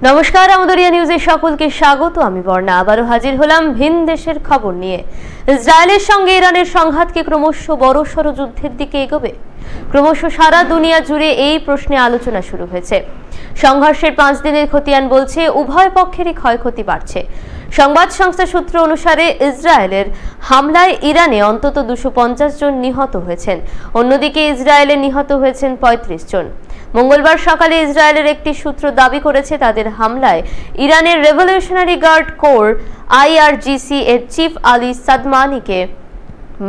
নমস্কার, আমদরিয়া নিউজে সকলকে স্বাগত। আমি বর্ণা আবারও হাজির হলাম ভিন দেশের খবর নিয়ে। ইসরায়েলের সঙ্গে ইরানের সংঘাতকে ক্রমশ বড়সড় যুদ্ধের দিকে এগোবে। ক্রমশ সারা দুনিয়া জুড়ে এই প্রশ্নে আলোচনা শুরু হয়েছে। সংঘর্ষের 5 দিনের খতিয়ান বলছে উভয় পক্ষেরই ক্ষয়ক্ষতি বাড়ছে। সংবাদ সংস্থা সূত্র অনুসারে ইসরায়েলের হামলায় ইরানে অন্তত 250 জন নিহত হয়েছেন, অন্যদিকে ইসরায়েলে নিহত হয়েছেন 35 জন। মঙ্গলবার সকালে ইসরায়েলের একটি সূত্র দাবি করেছে তাদের হামলায় ইরানের রেভলিউশনারি গার্ড কোর IRGC এর চিফ আলী সাদমানিকে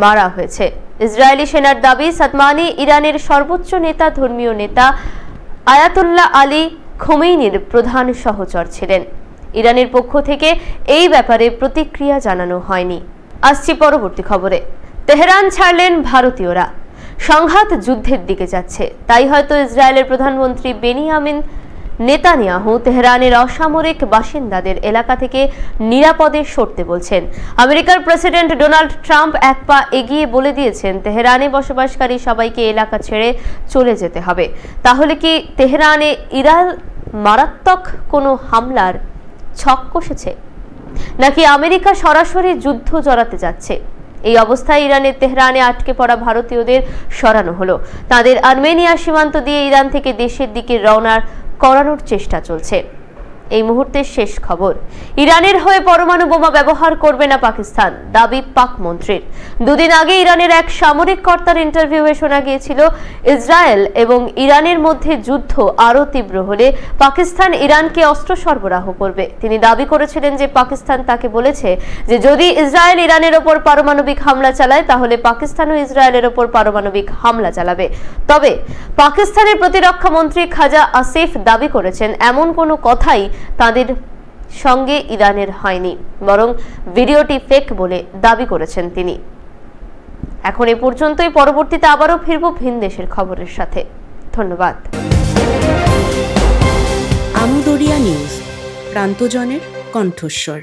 মারা হয়েছে। ইসরায়েলি সেনার দাবি, সাদমানি ইরানের সর্বোচ্চ নেতা, ধর্মীয় নেতা আয়াতুল্লাহ আলী খোমেইনির প্রধান সহচর ছিলেন। ইরানের পক্ষ থেকে এই ব্যাপারে প্রতিক্রিয়া জানানো হয়নি। আসছি পরবর্তী খবরে। তেহরান ছাড়লেন ভারতীয়রা। সংঘাত যুদ্ধের দিকে যাচ্ছে, তাই হয়তো ইসরায়েলের প্রধানমন্ত্রী বেনিয়ামিন নেতানিয়াহু তেহরানের অসামরিক বাসিন্দাদের এলাকা থেকে নিরাপদে সরতে বলছেন। আমেরিকার প্রেসিডেন্ট ডোনাল্ড ট্রাম্প এক পা এগিয়ে বলে দিয়েছেন তেহরানে বসবাসকারী সবাইকে এলাকা ছেড়ে চলে যেতে হবে। তাহলে কি তেহরানে ইরান মারাত্মক কোনো হামলার ছক কষেছে, নাকি আমেরিকা সরাসরি যুদ্ধ জড়াতে যাচ্ছে? এই অবস্থায় ইরানের তেহরানে আটকে পড়া ভারতীয়দের সরানো হলো। তাদের আর্মেনিয়া সীমান্ত দিয়ে ইরান থেকে দেশের দিকে রওনা করানোর চেষ্টা চলছে। এই মুহূর্তের শেষ খবর, ইরানের হয়ে পরমাণু বোমা ব্যবহার করবে না পাকিস্তান, দাবি পাক মন্ত্রীর। দুদিন আগে ইরানের এক সামরিক কর্তার ইন্টারভিউয়ে শোনা গিয়েছিল ইসরায়েল এবং ইরানের মধ্যে যুদ্ধ আরও তীব্র হলে পাকিস্তান ইরানকে অস্ত্র সরবরাহ করবে। তিনি দাবি করেছিলেন যে পাকিস্তান তাকে বলেছে যে যদি ইসরায়েল ইরানের ওপর পারমাণবিক হামলা চালায় তাহলে পাকিস্তানও ইসরায়েলের ওপর পারমাণবিক হামলা চালাবে। তবে পাকিস্তানের প্রতিরক্ষা মন্ত্রী খাজা আসিফ দাবি করেছেন এমন কোনো কথাই তাদের সঙ্গে ইরানের হয়নি, বরং ভিডিওটি ফেক বলে দাবি করেছেন তিনি। এখন এ পর্যন্তই। পরবর্তীতে আবারও ফিরব ভিন দেশের খবরের সাথে। ধন্যবাদ। আমদরিয়া নিউজ, প্রান্তজনের কণ্ঠস্বর।